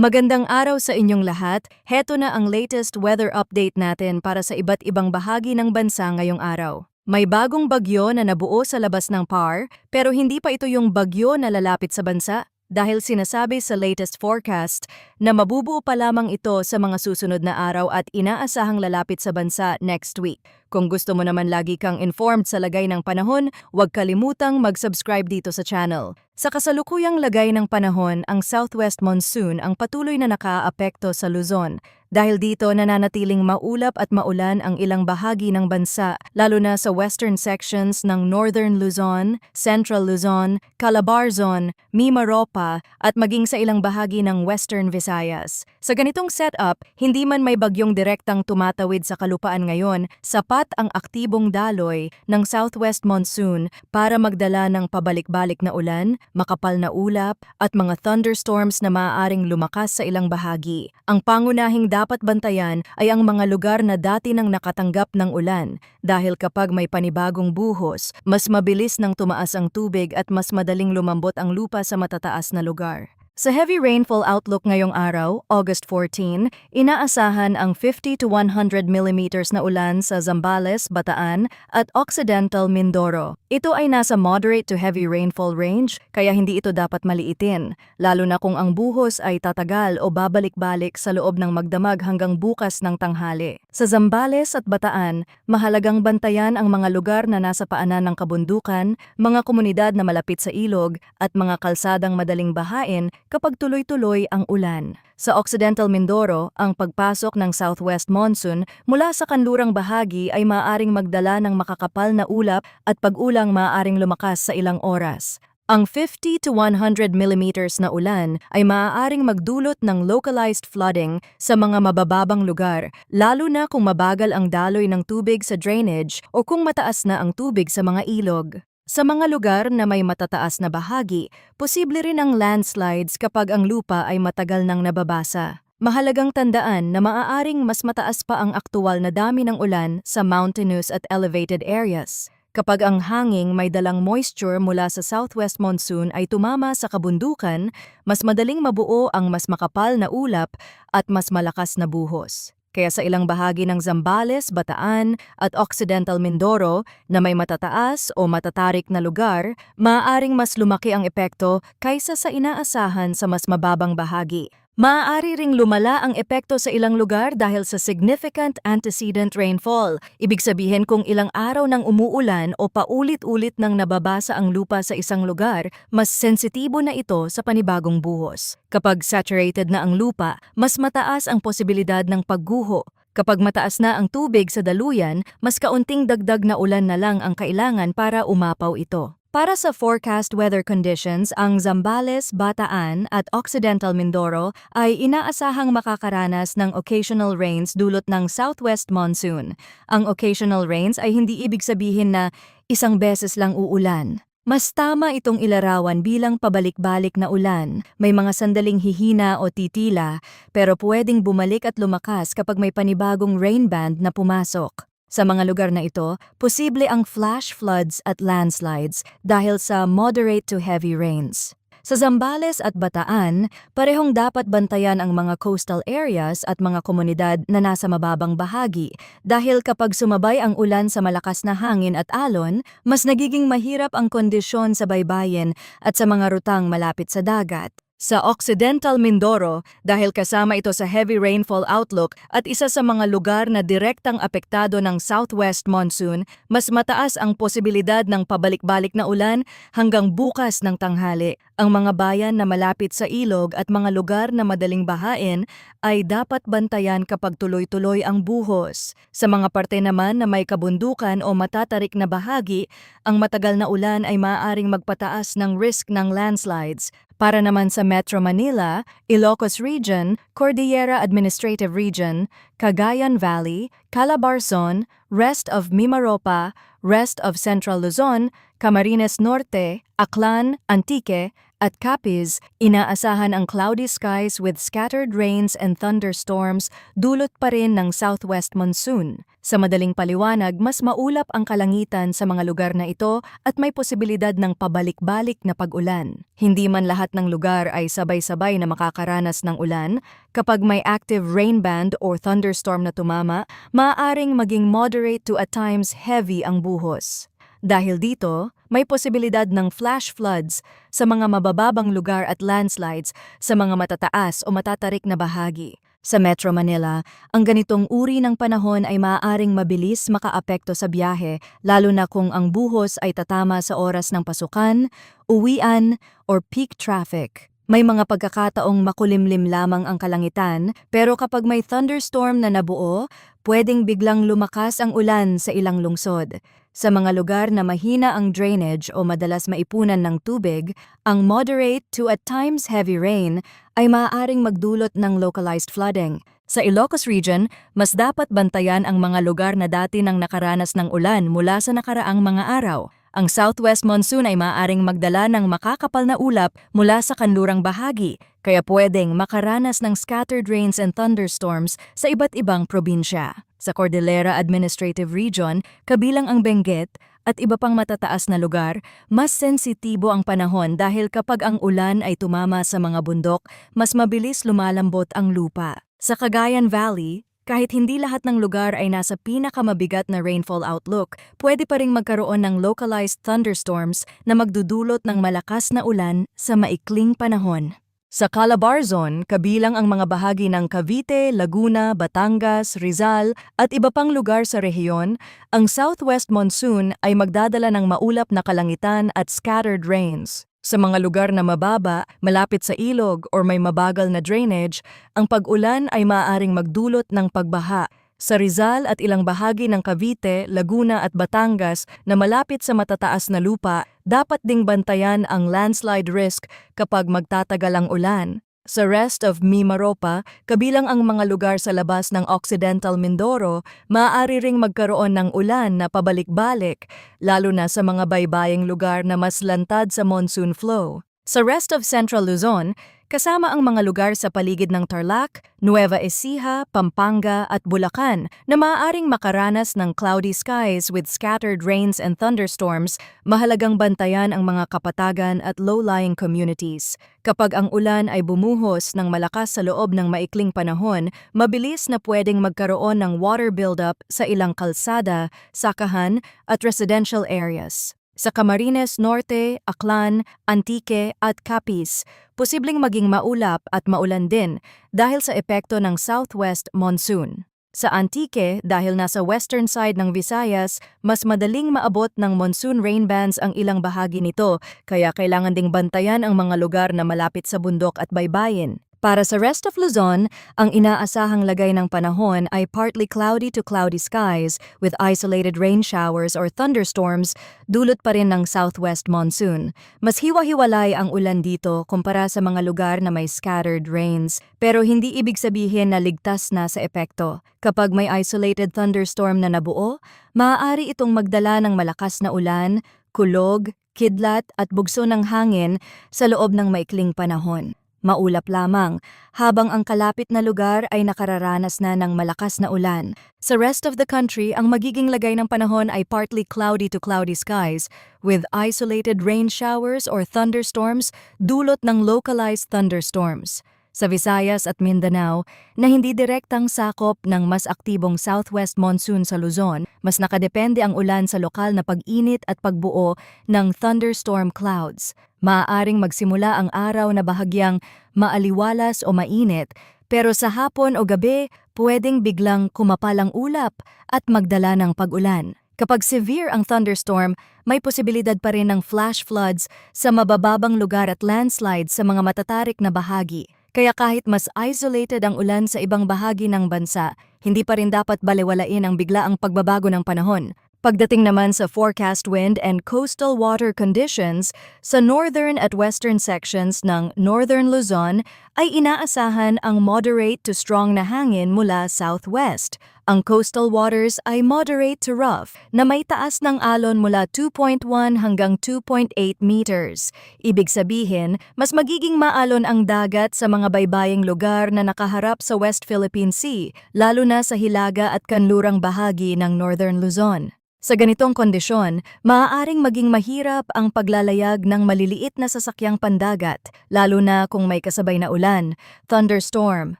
Magandang araw sa inyong lahat. Heto na ang latest weather update natin para sa iba't ibang bahagi ng bansa ngayong araw. May bagong bagyo na nabuo sa labas ng PAR, pero hindi pa ito yung bagyo na lalapit sa bansa dahil sinasabi sa latest forecast na mabubuo pa lamang ito sa mga susunod na araw at inaasahang lalapit sa bansa next week. Kung gusto mo naman lagi kang informed sa lagay ng panahon, huwag kalimutang mag-subscribe dito sa channel. Sa kasalukuyang lagay ng panahon, ang southwest monsoon ang patuloy na nakaapekto sa Luzon. Dahil dito nananatiling maulap at maulan ang ilang bahagi ng bansa, lalo na sa western sections ng Northern Luzon, Central Luzon, Calabarzon, Mimaropa at maging sa ilang bahagi ng Western Visayas. Sa ganitong setup, hindi man may bagyong direktang tumatawid sa kalupaan ngayon, sapat ang aktibong daloy ng southwest monsoon para magdala ng pabalik-balik na ulan, makapal na ulap at mga thunderstorms na maaaring lumakas sa ilang bahagi. Ang pangunahing dapat bantayan ay ang mga lugar na dati nang nakatanggap ng ulan dahil kapag may panibagong buhos, mas mabilis nang tumaas ang tubig at mas madaling lumambot ang lupa sa matataas na lugar. Sa heavy rainfall outlook ngayong araw, August 14, inaasahan ang 50 to 100 millimeters na ulan sa Zambales, Bataan at Occidental Mindoro. Ito ay nasa moderate to heavy rainfall range kaya hindi ito dapat maliitin, lalo na kung ang buhos ay tatagal o babalik-balik sa loob ng magdamag hanggang bukas ng tanghali. Sa Zambales at Bataan, mahalagang bantayan ang mga lugar na nasa paanan ng kabundukan, mga komunidad na malapit sa ilog at mga kalsadang madaling bahain kapag tuloy-tuloy ang ulan. Sa Occidental Mindoro, ang pagpasok ng southwest monsoon mula sa kanlurang bahagi ay maaaring magdala ng makakapal na ulap at pag-ulang maaaring lumakas sa ilang oras. Ang 50 to 100 millimeters na ulan ay maaaring magdulot ng localized flooding sa mga mabababang lugar, lalo na kung mabagal ang daloy ng tubig sa drainage o kung mataas na ang tubig sa mga ilog. Sa mga lugar na may matataas na bahagi, posible rin ang landslides kapag ang lupa ay matagal nang nababasa. Mahalagang tandaan na maaaring mas mataas pa ang aktuwal na dami ng ulan sa mountainous at elevated areas. Kapag ang hangin may dalang moisture mula sa southwest monsoon ay tumama sa kabundukan, mas madaling mabuo ang mas makapal na ulap at mas malakas na buhos. Kaya sa ilang bahagi ng Zambales, Bataan at Occidental Mindoro na may matataas o matatarik na lugar, maaaring mas lumaki ang epekto kaysa sa inaasahan sa mas mababang bahagi. Maaari ring lumala ang epekto sa ilang lugar dahil sa significant antecedent rainfall. Ibig sabihin kung ilang araw nang umuulan o paulit-ulit nang nababasa ang lupa sa isang lugar, mas sensitibo na ito sa panibagong buhos. Kapag saturated na ang lupa, mas mataas ang posibilidad ng pagguho. Kapag mataas na ang tubig sa daluyan, mas kaunting dagdag na ulan na lang ang kailangan para umapaw ito. Para sa forecast weather conditions, ang Zambales, Bataan at Occidental Mindoro ay inaasahang makakaranas ng occasional rains dulot ng southwest monsoon. Ang occasional rains ay hindi ibig sabihin na isang beses lang uulan. Mas tama itong ilarawan bilang pabalik-balik na ulan. May mga sandaling hihina o titila, pero pwedeng bumalik at lumakas kapag may panibagong rain band na pumasok. Sa mga lugar na ito, posible ang flash floods at landslides dahil sa moderate to heavy rains. Sa Zambales at Bataan, parehong dapat bantayan ang mga coastal areas at mga komunidad na nasa mababang bahagi dahil kapag sumabay ang ulan sa malakas na hangin at alon, mas nagiging mahirap ang kondisyon sa baybayin at sa mga rutang malapit sa dagat. Sa Occidental Mindoro, dahil kasama ito sa heavy rainfall outlook at isa sa mga lugar na direktang apektado ng southwest monsoon, mas mataas ang posibilidad ng pabalik-balik na ulan hanggang bukas ng tanghali. Ang mga bayan na malapit sa ilog at mga lugar na madaling bahain ay dapat bantayan kapag tuloy-tuloy ang buhos. Sa mga parte naman na may kabundukan o matatarik na bahagi, ang matagal na ulan ay maaaring magpataas ng risk ng landslides. Para naman sa Metro Manila, Ilocos Region, Cordillera Administrative Region, Cagayan Valley, Calabarzon, rest of Mimaropa, rest of Central Luzon, Camarines Norte, Aklan, Antique, At Capiz, inaasahan ang cloudy skies with scattered rains and thunderstorms dulot pa rin ng southwest monsoon. Sa madaling paliwanag, mas maulap ang kalangitan sa mga lugar na ito at may posibilidad ng pabalik-balik na pag-ulan. Hindi man lahat ng lugar ay sabay-sabay na makakaranas ng ulan. Kapag may active rain band or thunderstorm na tumama, maaaring maging moderate to at times heavy ang buhos. Dahil dito, may posibilidad ng flash floods sa mga mabababang lugar at landslides sa mga matataas o matatarik na bahagi. Sa Metro Manila, ang ganitong uri ng panahon ay maaaring mabilis makaapekto sa biyahe, lalo na kung ang buhos ay tatama sa oras ng pasukan, uwian, or peak traffic. May mga pagkakataong makulimlim lamang ang kalangitan, pero kapag may thunderstorm na nabuo, pwedeng biglang lumakas ang ulan sa ilang lungsod. Sa mga lugar na mahina ang drainage o madalas maipunan ng tubig, ang moderate to at times heavy rain ay maaaring magdulot ng localized flooding. Sa Ilocos Region, mas dapat bantayan ang mga lugar na dati nang nakaranas ng ulan mula sa nakaraang mga araw. Ang southwest monsoon ay maaaring magdala ng makakapal na ulap mula sa kanlurang bahagi, kaya pwedeng makaranas ng scattered rains and thunderstorms sa iba't ibang probinsya. Sa Cordillera Administrative Region, kabilang ang Benguet at iba pang matataas na lugar, mas sensitibo ang panahon dahil kapag ang ulan ay tumama sa mga bundok, mas mabilis lumalambot ang lupa. Sa Cagayan Valley, kahit hindi lahat ng lugar ay nasa pinakamabigat na rainfall outlook, pwede pa ring magkaroon ng localized thunderstorms na magdudulot ng malakas na ulan sa maikling panahon. Sa Calabarzon, kabilang ang mga bahagi ng Cavite, Laguna, Batangas, Rizal at iba pang lugar sa rehiyon, ang southwest monsoon ay magdadala ng maulap na kalangitan at scattered rains. Sa mga lugar na mababa, malapit sa ilog o may mabagal na drainage, ang pag-ulan ay maaaring magdulot ng pagbaha. Sa Rizal at ilang bahagi ng Cavite, Laguna at Batangas na malapit sa matataas na lupa, dapat ding bantayan ang landslide risk kapag magtatagal ang ulan. Sa rest of Mimaropa, kabilang ang mga lugar sa labas ng Occidental Mindoro, maaari ring magkaroon ng ulan na pabalik-balik, lalo na sa mga baybaying lugar na mas lantad sa monsoon flow. Sa rest of Central Luzon, kasama ang mga lugar sa paligid ng Tarlac, Nueva Ecija, Pampanga at Bulacan na maaaring makaranas ng cloudy skies with scattered rains and thunderstorms, mahalagang bantayan ang mga kapatagan at low-lying communities. Kapag ang ulan ay bumuhos ng malakas sa loob ng maikling panahon, mabilis na pwedeng magkaroon ng water buildup sa ilang kalsada, sakahan at residential areas. Sa Camarines Norte, Aklan, Antique at Capiz, posibleng maging maulap at maulan din dahil sa epekto ng southwest monsoon. Sa Antique, dahil nasa western side ng Visayas, mas madaling maabot ng monsoon rain bands ang ilang bahagi nito, kaya kailangan ding bantayan ang mga lugar na malapit sa bundok at baybayin. Para sa rest of Luzon, ang inaasahang lagay ng panahon ay partly cloudy to cloudy skies with isolated rain showers or thunderstorms, dulot pa rin ng southwest monsoon. Mas hiwa-hiwalay ang ulan dito kumpara sa mga lugar na may scattered rains, pero hindi ibig sabihin na ligtas na sa epekto. Kapag may isolated thunderstorm na nabuo, maaari itong magdala ng malakas na ulan, kulog, kidlat at bugso ng hangin sa loob ng maikling panahon. Maulap lamang, habang ang kalapit na lugar ay nakararanas na ng malakas na ulan. Sa rest of the country, ang magiging lagay ng panahon ay partly cloudy to cloudy skies, with isolated rain showers or thunderstorms dulot ng localized thunderstorms. Sa Visayas at Mindanao, na hindi direktang sakop ng mas aktibong southwest monsoon sa Luzon, mas nakadepende ang ulan sa lokal na pag-init at pagbuo ng thunderstorm clouds. Maaaring magsimula ang araw na bahagyang maaliwalas o mainit, pero sa hapon o gabi, pwedeng biglang kumapal ang ulap at magdala ng pag-ulan. Kapag severe ang thunderstorm, may posibilidad pa rin ng flash floods sa mabababang lugar at landslides sa mga matatarik na bahagi. Kaya kahit mas isolated ang ulan sa ibang bahagi ng bansa, hindi pa rin dapat balewalain ang biglaang pagbabago ng panahon. Pagdating naman sa forecast wind and coastal water conditions, sa northern at western sections ng Northern Luzon, ay inaasahan ang moderate to strong na hangin mula southwest. Ang coastal waters ay moderate to rough na may taas ng alon mula 2.1 hanggang 2.8 meters. Ibig sabihin, mas magiging maalon ang dagat sa mga baybaying lugar na nakaharap sa West Philippine Sea, lalo na sa hilaga at kanlurang bahagi ng Northern Luzon. Sa ganitong kondisyon, maaaring maging mahirap ang paglalayag ng maliliit na sasakyang pandagat, lalo na kung may kasabay na ulan, thunderstorm,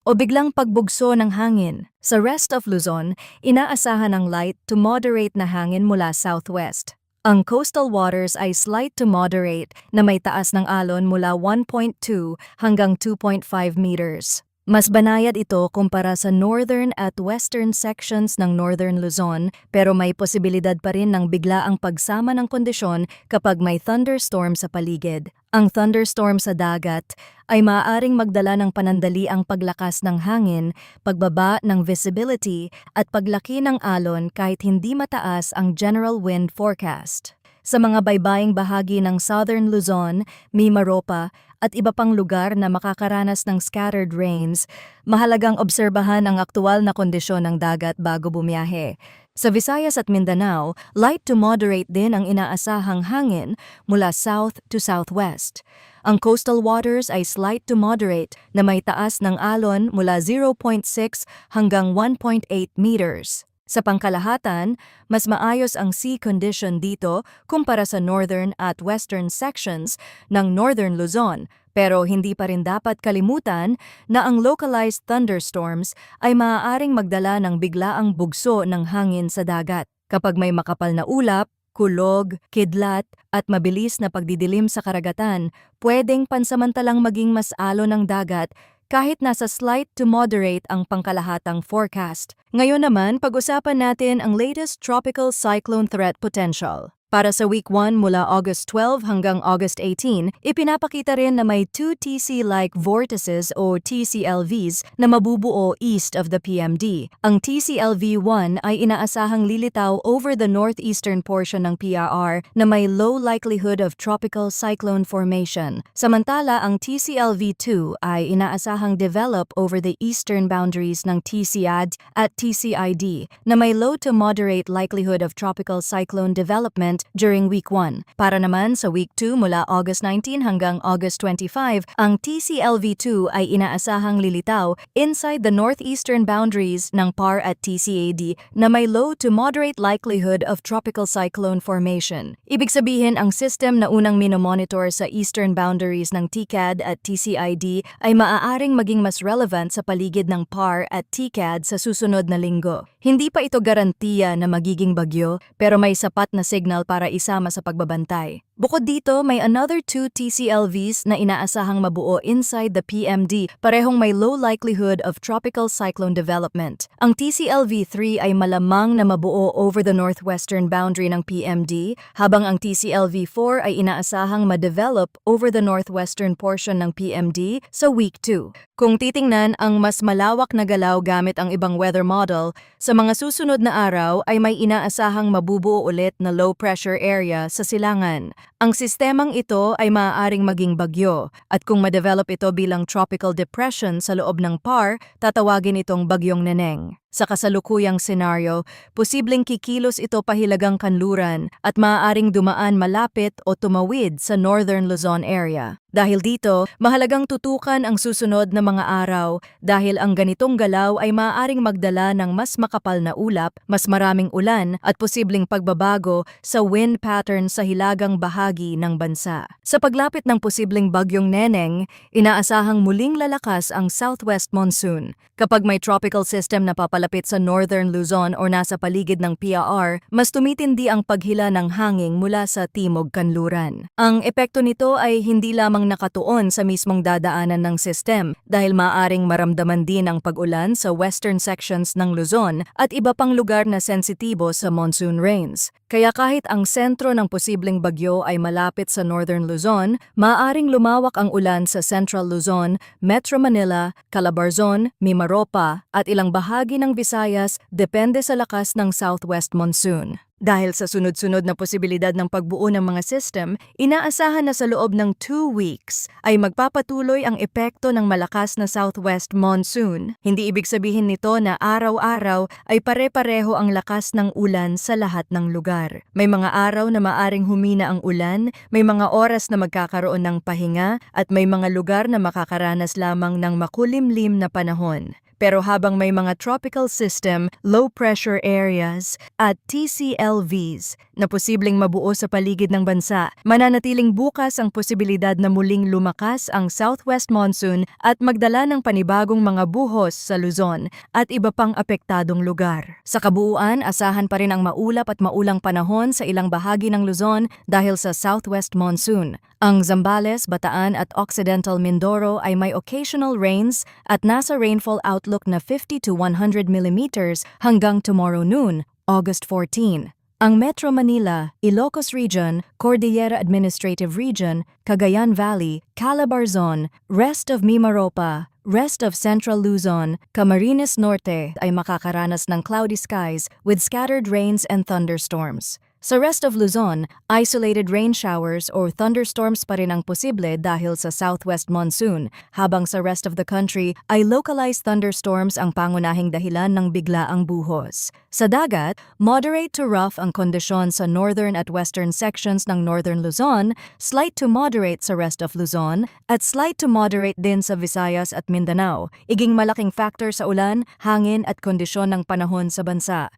o biglang pagbugso ng hangin. Sa rest of Luzon, inaasahan ang light to moderate na hangin mula southwest. Ang coastal waters ay slight to moderate na may taas ng alon mula 1.2 hanggang 2.5 meters. Mas banayad ito kumpara sa northern at western sections ng Northern Luzon, pero may posibilidad pa rin ng biglaang pagsama ng kondisyon kapag may thunderstorm sa paligid. Ang thunderstorm sa dagat ay maaaring magdala ng panandaliang paglakas ng hangin, pagbaba ng visibility at paglaki ng alon kahit hindi mataas ang general wind forecast. Sa mga baybaying bahagi ng Southern Luzon, Mimaropa at iba pang lugar na makakaranas ng scattered rains, mahalagang obserbahan ang aktual na kondisyon ng dagat bago bumiyahe. Sa Visayas at Mindanao, light to moderate din ang inaasahang hangin mula south to southwest. Ang coastal waters ay slight to moderate na may taas ng alon mula 0.6 hanggang 1.8 meters. Sa pangkalahatan, mas maayos ang sea condition dito kumpara sa northern at western sections ng Northern Luzon, pero hindi pa rin dapat kalimutan na ang localized thunderstorms ay maaaring magdala ng biglaang bugso ng hangin sa dagat. Kapag may makapal na ulap, kulog, kidlat at mabilis na pagdidilim sa karagatan, pwedeng pansamantalang maging mas alon ng dagat kahit nasa slight to moderate ang pangkalahatang forecast. Ngayon naman, pag-usapan natin ang latest tropical cyclone threat potential. Para sa week 1 mula August 12 hanggang August 18, ipinapakita rin na may 2 TC-like vortices o TCLVs na mabubuo east of the PMD. Ang TCLV-1 ay inaasahang lilitaw over the northeastern portion ng PRR na may low likelihood of tropical cyclone formation. Samantala, ang TCLV-2 ay inaasahang develop over the eastern boundaries ng TCAD at TCID na may low to moderate likelihood of tropical cyclone development during week 1. Para naman sa week 2 mula August 19 hanggang August 25, ang TCLV2 ay inaasahang lilitaw inside the northeastern boundaries ng PAR at TCAD na may low to moderate likelihood of tropical cyclone formation. Ibig sabihin, ang system na unang minomonitor sa eastern boundaries ng TCAD at TCID ay maaaring maging mas relevant sa paligid ng PAR at TCAD sa susunod na linggo. Hindi pa ito garantiya na magiging bagyo, pero may sapat na signal para isama sa pagbabantay. Bukod dito, may another 2 TCLVs na inaasahang mabuo inside the PMD, parehong may low likelihood of tropical cyclone development. Ang TCLV-3 ay malamang na mabuo over the northwestern boundary ng PMD, habang ang TCLV-4 ay inaasahang ma-develop over the northwestern portion ng PMD sa week 2. Kung titingnan ang mas malawak na galaw gamit ang ibang weather model, sa mga susunod na araw ay may inaasahang mabubuo ulit na low pressure area sa silangan. Ang sistemang ito ay maaaring maging bagyo at kung ma-develop ito bilang tropical depression sa loob ng PAR, tatawagin itong Bagyong Neneng. Sa kasalukuyang senaryo, posibleng kikilos ito pahilagang kanluran at maaaring dumaan malapit o tumawid sa Northern Luzon area. Dahil dito, mahalagang tutukan ang susunod na mga araw dahil ang ganitong galaw ay maaaring magdala ng mas makapal na ulap, mas maraming ulan at posibleng pagbabago sa wind pattern sa hilagang bahagi ng bansa. Sa paglapit ng posibleng Bagyong Neneng, inaasahang muling lalakas ang southwest monsoon. Kapag may tropical system na papalapit sa Northern Luzon o nasa paligid ng PRR, mas tumitindi ang paghila ng hangin mula sa timog kanluran. Ang epekto nito ay hindi lamang nakatuon sa mismong dadaanan ng system dahil maaring maramdaman din ang pag-ulan sa western sections ng Luzon at iba pang lugar na sensitibo sa monsoon rains. Kaya kahit ang sentro ng posibleng bagyo ay malapit sa Northern Luzon, maaring lumawak ang ulan sa Central Luzon, Metro Manila, Calabarzon, Mimaropa at ilang bahagi ng Visayas depende sa lakas ng southwest monsoon. Dahil sa sunod-sunod na posibilidad ng pagbuo ng mga system, inaasahan na sa loob ng 2 weeks ay magpapatuloy ang epekto ng malakas na southwest monsoon. Hindi ibig sabihin nito na araw-araw ay pare-pareho ang lakas ng ulan sa lahat ng lugar. May mga araw na maaring humina ang ulan, may mga oras na magkakaroon ng pahinga, at may mga lugar na makakaranas lamang ng makulimlim na panahon. Pero habang may mga tropical system, low pressure areas at TCLVs na posibleng mabuo sa paligid ng bansa, mananatiling bukas ang posibilidad na muling lumakas ang southwest monsoon at magdala ng panibagong mga buhos sa Luzon at iba pang apektadong lugar. Sa kabuuan, asahan pa rin ang maulap at maulang panahon sa ilang bahagi ng Luzon dahil sa southwest monsoon. Ang Zambales, Bataan at Occidental Mindoro ay may occasional rains at nasa rainfall outlook na 50 to 100 millimeters hanggang tomorrow noon, August 14. Ang Metro Manila, Ilocos Region, Cordillera Administrative Region, Cagayan Valley, Calabarzon, rest of Mimaropa, rest of Central Luzon, Camarines Norte ay makakaranas ng cloudy skies with scattered rains and thunderstorms. Sa rest of Luzon, isolated rain showers or thunderstorms pa rin ang posible dahil sa southwest monsoon, habang sa rest of the country ay localized thunderstorms ang pangunahing dahilan ng biglaang buhos. Sa dagat, moderate to rough ang kondisyon sa northern at western sections ng northern Luzon, slight to moderate sa rest of Luzon, at slight to moderate din sa Visayas at Mindanao, iging malaking factor sa ulan, hangin at kondisyon ng panahon sa bansa.